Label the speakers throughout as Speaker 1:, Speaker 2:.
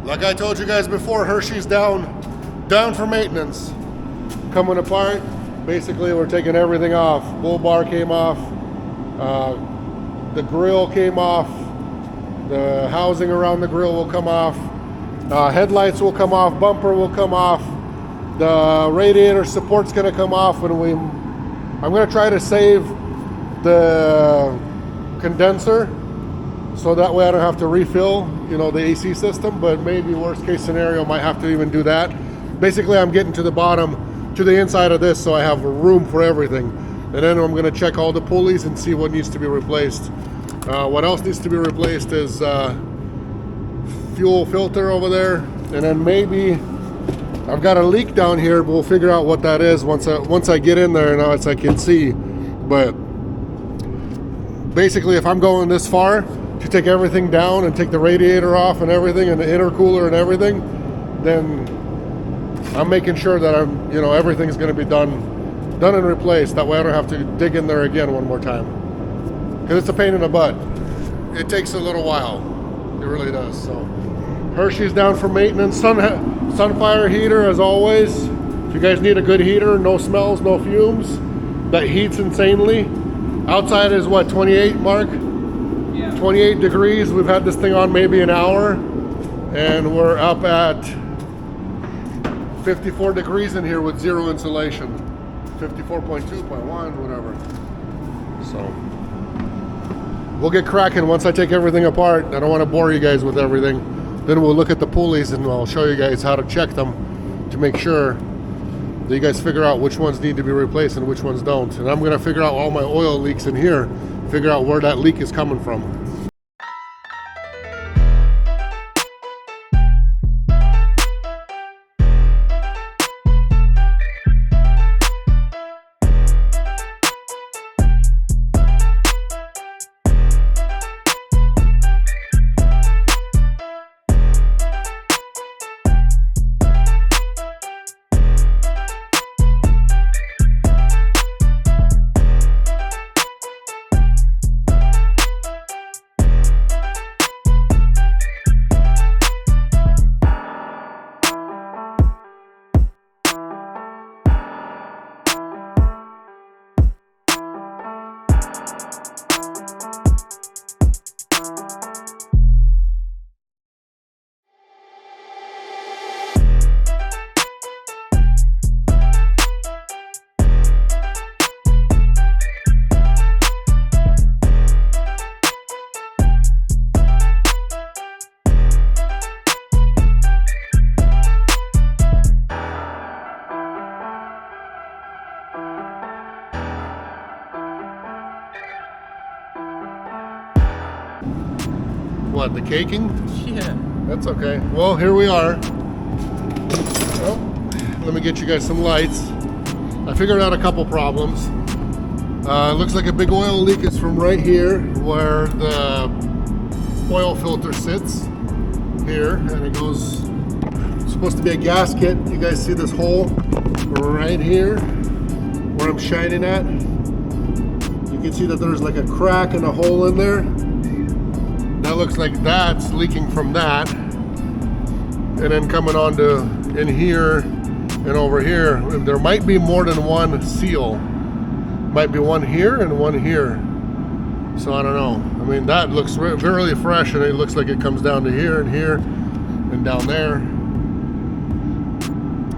Speaker 1: Like I told you guys before, Hershey's down for maintenance. Coming apart. Basically, we're taking everything off. Bull bar came off. The grill came off. The housing around the grill will come off. Headlights will come off. Bumper will come off. The radiator support's gonna come off. I'm gonna try to save the condenser, so that way I don't have to refill, the AC system, but maybe worst case scenario, might have to even do that. Basically, I'm getting to the bottom, to the inside of this, so I have room for everything. And then I'm gonna check all the pulleys and see what needs to be replaced. What else needs to be replaced is fuel filter over there. And then maybe, I've got a leak down here, but we'll figure out what that is once I get in there and I can see. But basically, if I'm going this far to take everything down and take the radiator off and everything and the intercooler and everything, then I'm making sure that everything's going to be done and replaced. That way I don't have to dig in there again one more time, because it's a pain in the butt. It takes a little while. It really does. So Hershey's down for maintenance. Sunfire heater as always. If you guys need a good heater, no smells, no fumes, that heats insanely. Outside is what, 28, Mark?
Speaker 2: Yeah.
Speaker 1: 28 degrees. We've had this thing on maybe an hour, and we're up at 54 degrees in here with zero insulation. 54.2.1, whatever. So we'll get cracking once I take everything apart. I don't want to bore you guys with everything. Then we'll look at the pulleys and I'll show you guys how to check them to make sure that you guys figure out which ones need to be replaced and which ones don't. And I'm going to figure out all my oil leaks in here, figure out where that leak is coming from. What, the caking?
Speaker 2: Yeah.
Speaker 1: That's okay. Well, here we are. Well, let me get you guys some lights. I figured out a couple problems. It looks like a big oil leak is from right here where the oil filter sits here, and it goes, it's supposed to be a gasket. You guys see this hole right here where I'm shining at? You can see that there's like a crack and a hole in there. That looks like that's leaking from that, and then coming on to in here and over here. There might be more than one seal. Might be one here and one here. So I don't know. I mean, that looks really fresh, and it looks like it comes down to here and down there.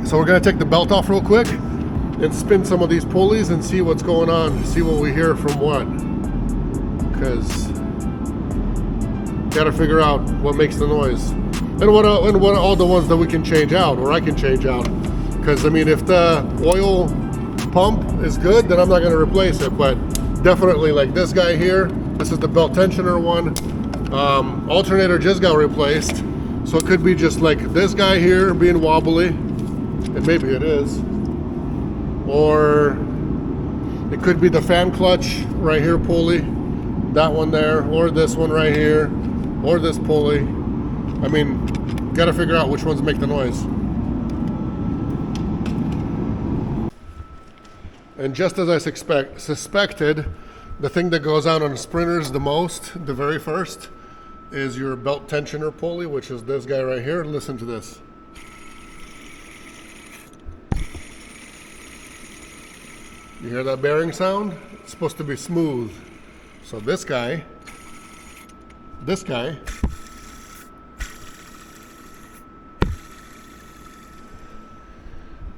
Speaker 1: So we're gonna take the belt off real quick and spin some of these pulleys and see what's going on, see what we hear from what. Because got to figure out what makes the noise, and what all the ones that we can change out, or I can change out. Because I mean, if the oil pump is good, then I'm not going to replace it. But definitely, like this guy here, this is the belt tensioner one. Alternator just got replaced, so it could be just like this guy here being wobbly, and maybe it is, or it could be the fan clutch right here pulley, that one there, or this one right here, or this pulley. I mean, got to figure out which ones make the noise. And just as I suspected, the thing that goes out on sprinters the most, the very first, is your belt tensioner pulley, which is this guy right here. Listen to this. You hear that bearing sound? It's supposed to be smooth. So this guy,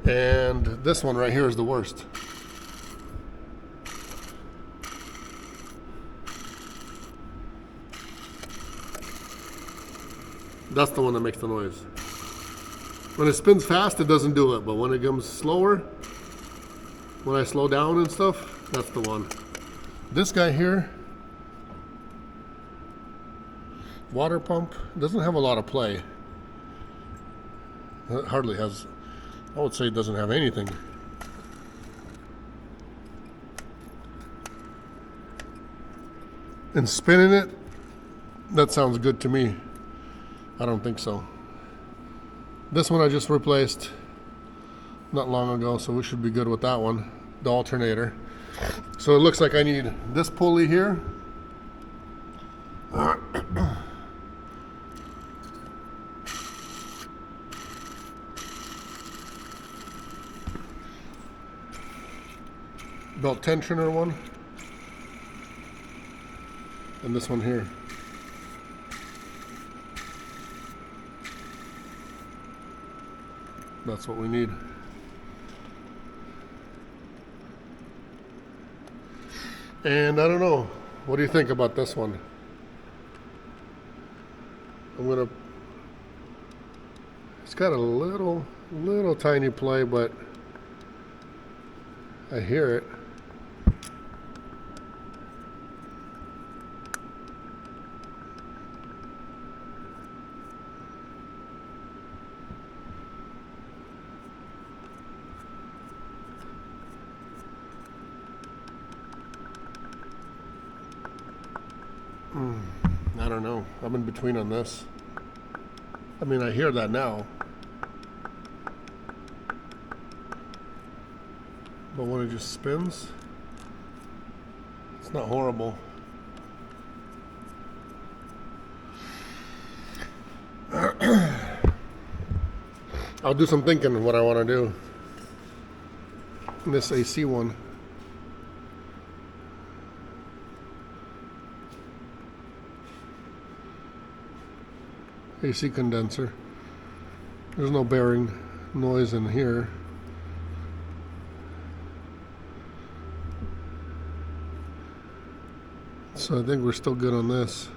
Speaker 1: and this one right here is the worst. That's the one that makes the noise. When it spins fast, it doesn't do it, but when it comes slower, when I slow down and stuff, that's the one. This guy here, water pump, doesn't have a lot of play. It hardly has, I would say it doesn't have anything. And spinning it, that sounds good to me. I don't think so. This one I just replaced not long ago, so we should be good with that one, the alternator. So it looks like I need this pulley here. Belt tensioner one. And this one here. That's what we need. And I don't know, what do you think about this one? It's got a little tiny play, but I hear it. I don't know. I'm in between on this. I mean, I hear that now. But when it just spins, it's not horrible. I'll do some thinking of what I want to do. This AC one. AC condenser. There's no bearing noise in here. So I think we're still good on this.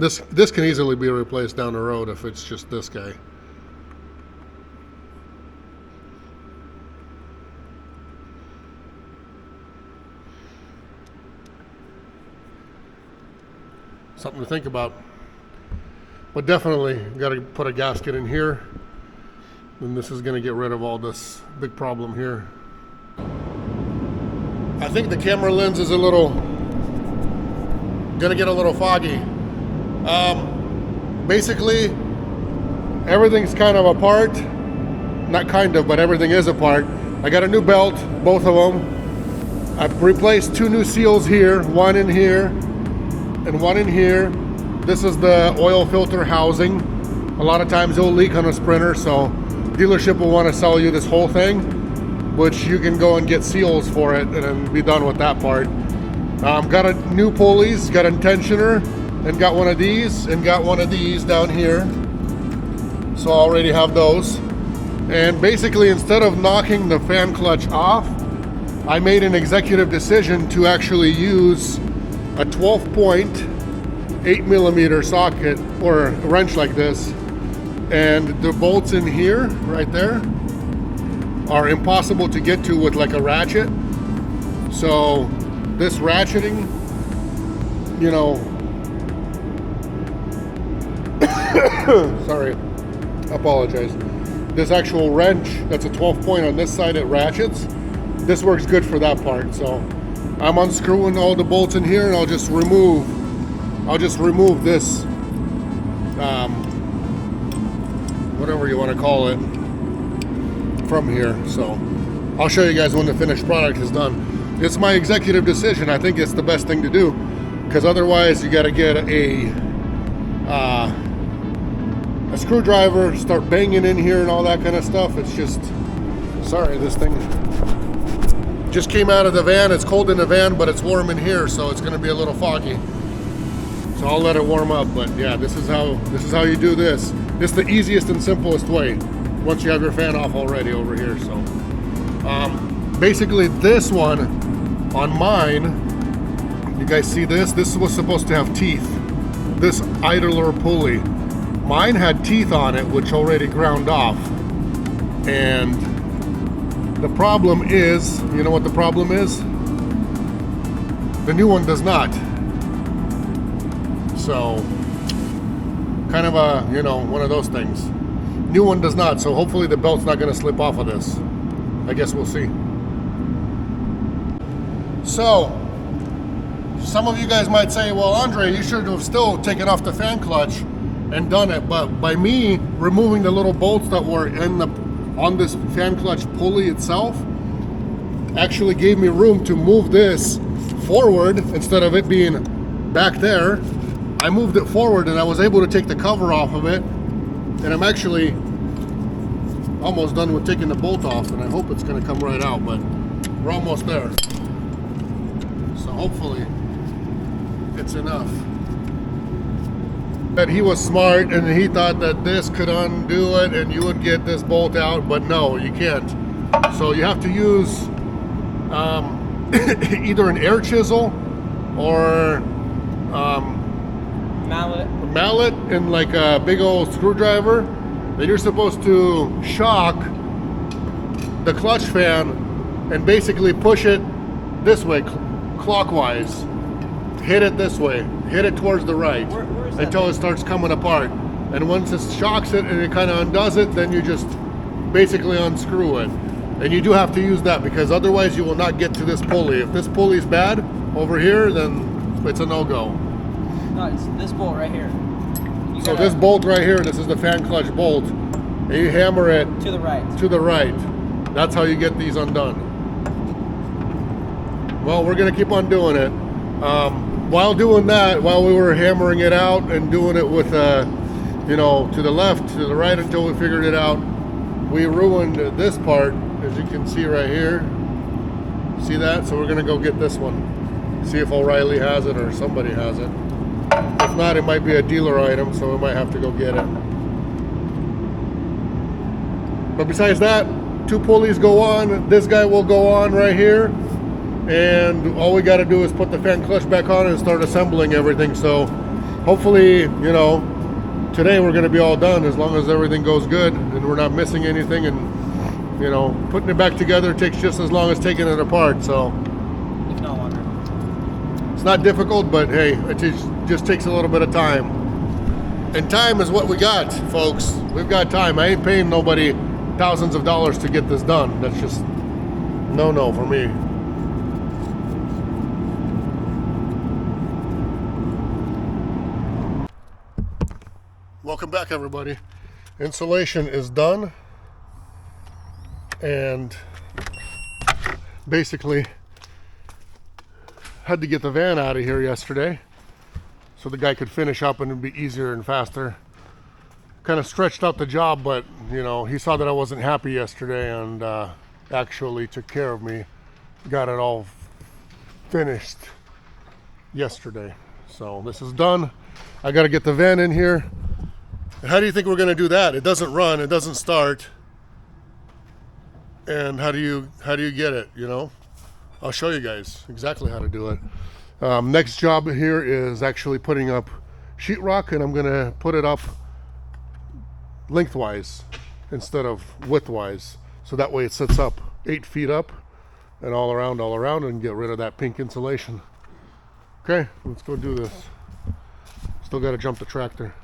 Speaker 1: This can easily be replaced down the road if it's just this guy. Something to think about. But definitely got to put a gasket in here, and this is going to get rid of all this big problem here. I think the camera lens is gonna get a little foggy. Basically, everything's kind of apart. Not kind of, but everything is apart. I got a new belt, both of them. I've replaced 2 new seals here, one in here and one in here. This is the oil filter housing. A lot of times it'll leak on a Sprinter, so dealership will want to sell you this whole thing, which you can go and get seals for it and then be done with that part. Got a new pulleys, got a tensioner, and got one of these, and got one of these down here. So I already have those. And basically, instead of knocking the fan clutch off, I made an executive decision to actually use a 12.8mm socket or a wrench like this. And the bolts in here, right there, are impossible to get to with like a ratchet. So this ratcheting, you know, sorry, I apologize. This actual wrench, that's a 12 point on this side, it ratchets. This works good for that part. So I'm unscrewing all the bolts in here, and I'll just remove this, whatever you want to call it, from here. So I'll show you guys when the finished product is done. It's my executive decision. I think it's the best thing to do, because otherwise you got to get a screwdriver, start banging in here and all that kind of stuff. It's just, sorry, this thing just came out of the van. It's cold in the van, but it's warm in here, so it's going to be a little foggy. So I'll let it warm up. But yeah, this is how you do this. This is the easiest and simplest way once you have your fan off already over here. So basically this one on mine, you guys see this? This was supposed to have teeth. This idler pulley. Mine had teeth on it, which already ground off. And the problem is, you know what the problem is? The new one does not. So, kind of a, you know, one of those things. New one does not, so hopefully the belt's not gonna slip off of this. I guess we'll see. So, some of you guys might say, well, Andre, you should have still taken off the fan clutch and done it. But by me removing the little bolts that were on this fan clutch pulley itself, actually gave me room to move this forward instead of it being back there. I moved it forward and I was able to take the cover off of it. And I'm actually almost done with taking the bolt off, and I hope it's going to come right out, but we're almost there. So hopefully it's enough. But he was smart and he thought that this could undo it and you would get this bolt out, but no, you can't. So you have to use either an air chisel or mallet and like a big old screwdriver. Then you're supposed to shock the clutch fan and basically push it this way, clockwise. Hit it this way, hit it towards the right until it starts coming apart. And once it shocks it and it kind of undoes it, then you just basically unscrew it. And you do have to use that because otherwise you will not get to this pulley. If this pulley is bad over here, then it's a no-go.
Speaker 2: No, it's this bolt right here.
Speaker 1: So this bolt right here, this is the fan clutch bolt, and you hammer it
Speaker 2: to the right.
Speaker 1: To the right. That's how you get these undone. Well, we're gonna keep on doing it. While doing that, while we were hammering it out and doing it with, you know, to the left, to the right until we figured it out, we ruined this part, as you can see right here. See that? So we're gonna go get this one. See if O'Reilly has it or somebody has it. If not, it might be a dealer item, so we might have to go get it. But besides that, 2 pulleys go on. This guy will go on right here. And all we got to do is put the fan clutch back on and start assembling everything. So hopefully, you know, today we're going to be all done as long as everything goes good and we're not missing anything. And, you know, putting it back together takes just as long as taking it apart. So
Speaker 2: if not longer.
Speaker 1: It's not difficult, but hey, it just takes a little bit of time. And time is what we got, folks. We've got time. I ain't paying nobody thousands of dollars to get this done. That's just no for me. Welcome back, everybody. Insulation is done, and basically had to get the van out of here yesterday so the guy could finish up and it'd be easier and faster. Kind of stretched out the job, but you know, he saw that I wasn't happy yesterday and actually took care of me. Got it all finished yesterday. So this is done. I got to get the van in here. How do you think we're going to do that? It doesn't run, it doesn't start. And how do you get it, you know? I'll show you guys exactly how to do it. Next job here is actually putting up sheetrock, and I'm going to put it up lengthwise instead of widthwise. So that way it sits up 8 feet up and all around and get rid of that pink insulation. Okay, let's go do this. Still got to jump the tractor.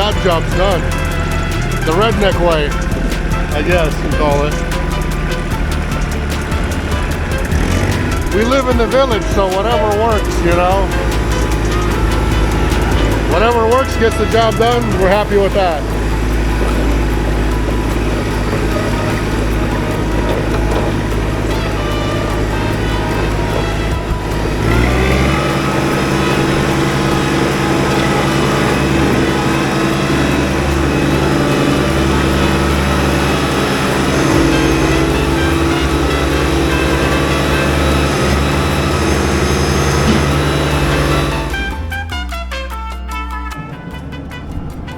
Speaker 1: that job's done. The redneck way, I guess you call it. We live in the village, so whatever works, you know. Whatever works gets the job done. We're happy with that.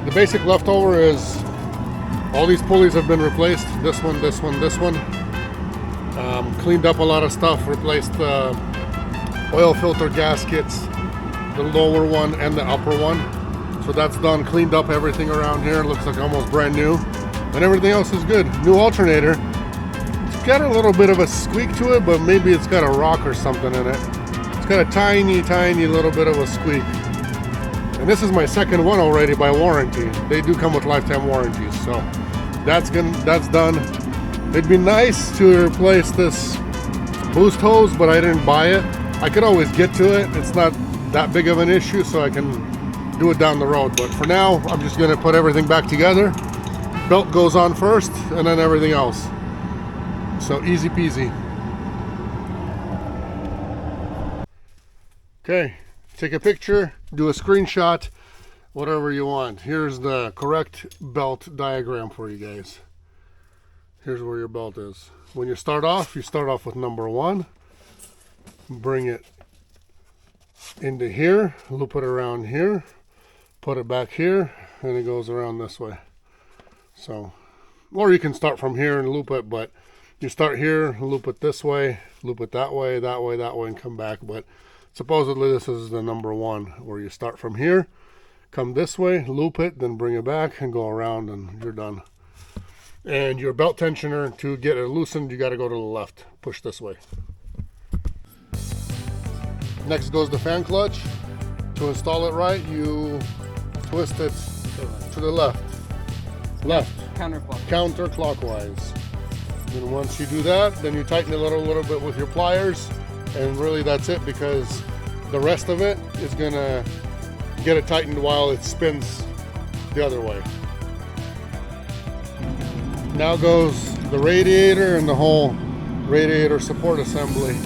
Speaker 1: The basic leftover is all these pulleys have been replaced. This one, this one, this one. Cleaned up a lot of stuff, replaced the oil filter gaskets, the lower one and the upper one. So that's done, cleaned up everything around here. Looks like almost brand new. And everything else is good. New alternator. It's got a little bit of a squeak to it, but maybe it's got a rock or something in it. It's got a tiny, tiny little bit of a squeak. And this is my second one already by warranty. They do come with lifetime warranties, so that's done. It'd be nice to replace this boost hose, but I didn't buy it. I could always get to it. It's not that big of an issue, so I can do it down the road. But for now, I'm just gonna put everything back together. Belt goes on first, and then everything else. So easy peasy. Okay. Take a picture, do a screenshot, whatever you want. Here's the correct belt diagram for you guys. Here's where your belt is. When you start off with number 1. Bring it into here, loop it around here, put it back here, and it goes around this way. So, or you can start from here and loop it, but you start here, loop it this way, loop it that way, that way, that way, and come back. But supposedly this is the number 1, where you start from here, come this way, loop it, then bring it back and go around, and you're done. And your belt tensioner, to get it loosened, you got to go to the left, push this way. Next goes the fan clutch. To install it right, you twist it to the left. Counterclockwise. And once you do that, then you tighten it a little bit with your pliers. And really that's it, because the rest of it is gonna get it tightened while it spins the other way. Now goes the radiator and the whole radiator support assembly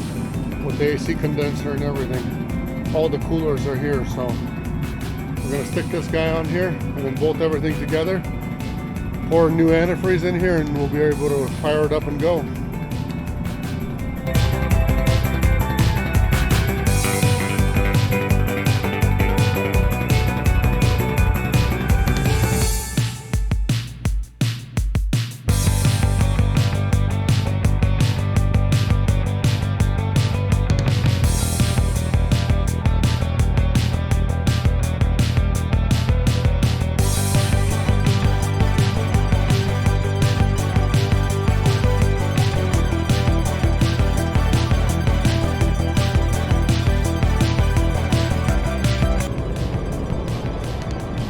Speaker 1: with the AC condenser and everything. All the coolers are here, so we're gonna stick this guy on here and then bolt everything together. Pour new antifreeze in here and we'll be able to fire it up and go.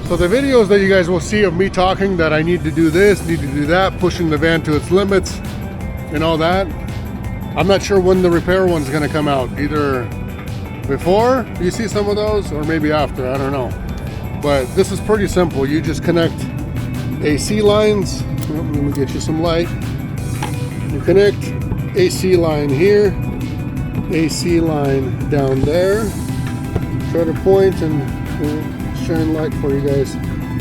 Speaker 1: So the videos that you guys will see of me talking that I need to do this, need to do that, pushing the van to its limits and all that, I'm not sure when the repair one's gonna come out. Either before you see some of those or maybe after, I don't know. But this is pretty simple. You just connect AC lines. Let me get you some light. You connect AC line here, AC line down there. Try to point and shine light for you guys.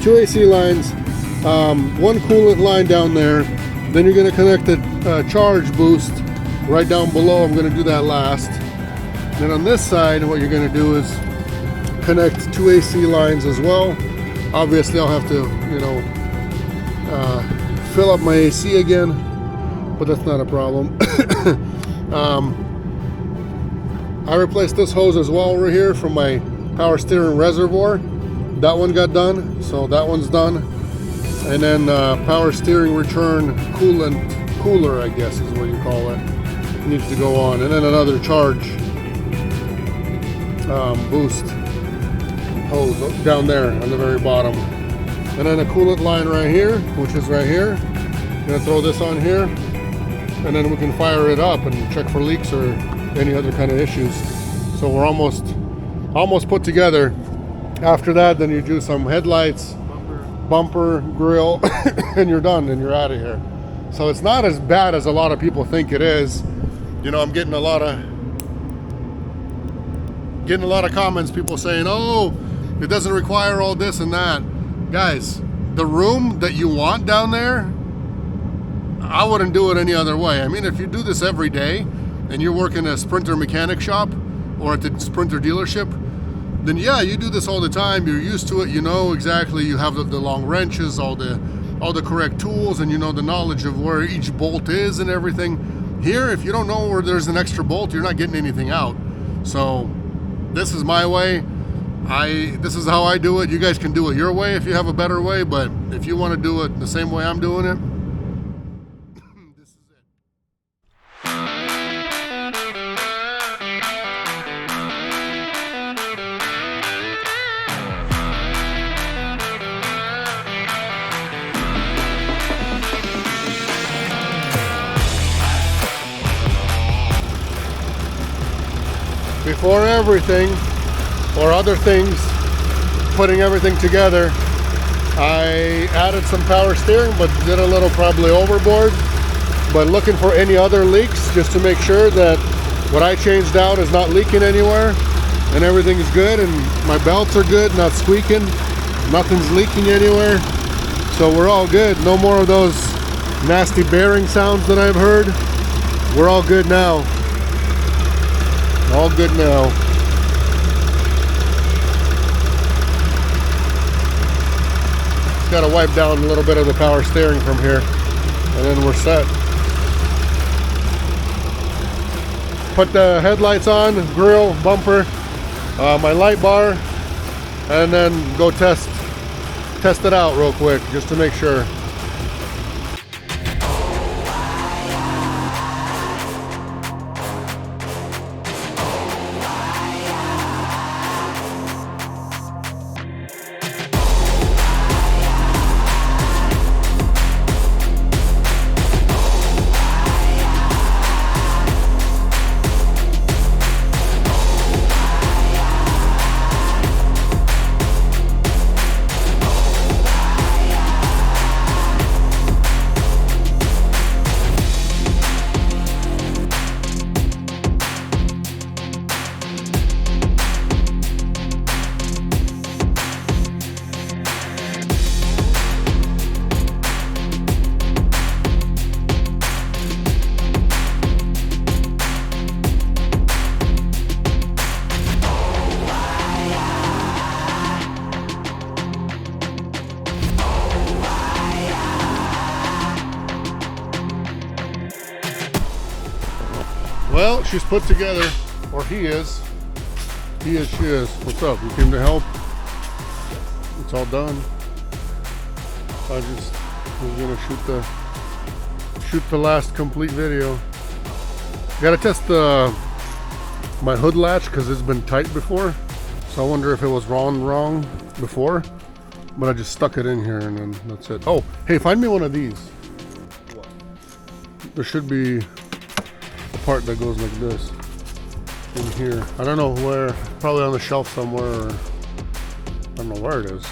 Speaker 1: 2 AC lines, 1 coolant line down there. Then you're going to connect the charge boost right down below. I'm going to do that last. Then on this side, what you're going to do is connect 2 AC lines as well. Obviously, I'll have to, you know, fill up my AC again, but that's not a problem. I replaced this hose as well over here from my power steering reservoir. That one got done, so that one's done. And then power steering return cooler, I guess is what you call it, needs to go on. And then another charge boost hose down there on the very bottom. and then a coolant line right here, which is right here. Gonna throw this on here, and then we can fire it up and check for leaks or any other kind of issues. So we're almost put together. After that, then you do some headlights, bumper, grill, and you're done, and you're out of here. So it's not as bad as a lot of people think it is. You know, I'm getting a lot of comments, people saying, oh, it doesn't require all this and that. Guys, the room that you want down there, I wouldn't do it any other way. I mean, if you do this every day and you're working at a Sprinter mechanic shop or at the Sprinter dealership, then yeah, you do this all the time. You're used to it. You know exactly. You have the long wrenches, all the correct tools, and you know the knowledge of where each bolt is and everything. Here, if you don't know where there's an extra bolt, you're not getting anything out. So this is my way. This is how I do it. You guys can do it your way if you have a better way, but if you want to do it the same way I'm doing it, this is it. Before everything, or other things, putting everything together, I added some power steering, but did a little probably overboard. But looking for any other leaks, just to make sure that what I changed out is not leaking anywhere, and everything is good, and my belts are good, not squeaking, nothing's leaking anywhere. So we're all good. No more of those nasty bearing sounds that I've heard. We're all good now. All good now. Just gotta wipe down a little bit of the power steering from here, and then we're set. Put the headlights on, grill, bumper, my light bar, and then go test it out real quick just to make sure. Well, she's put together, or he is. He is, she is. What's up? You came to help? It's all done. I just was gonna shoot the last complete video. Gotta test my hood latch because it's been tight before. So I wonder if it was wrong before. But I just stuck it in here and then that's it. Oh, hey, find me one of these. What? There should be part that goes like this in here. I don't know where, probably on the shelf somewhere, or I don't know where it is,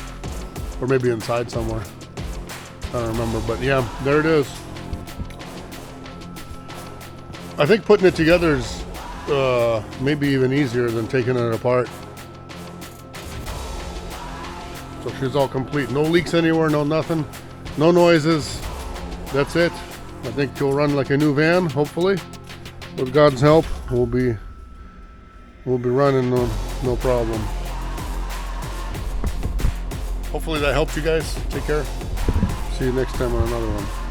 Speaker 1: or maybe inside somewhere. I don't remember, but yeah, there it is. I think putting it together is maybe even easier than taking it apart. So she's all complete. No leaks anywhere, no nothing, no noises. That's it. I think she'll run like a new van, hopefully. With God's help, we'll be running no problem. Hopefully that helped you guys. Take care. See you next time on another one.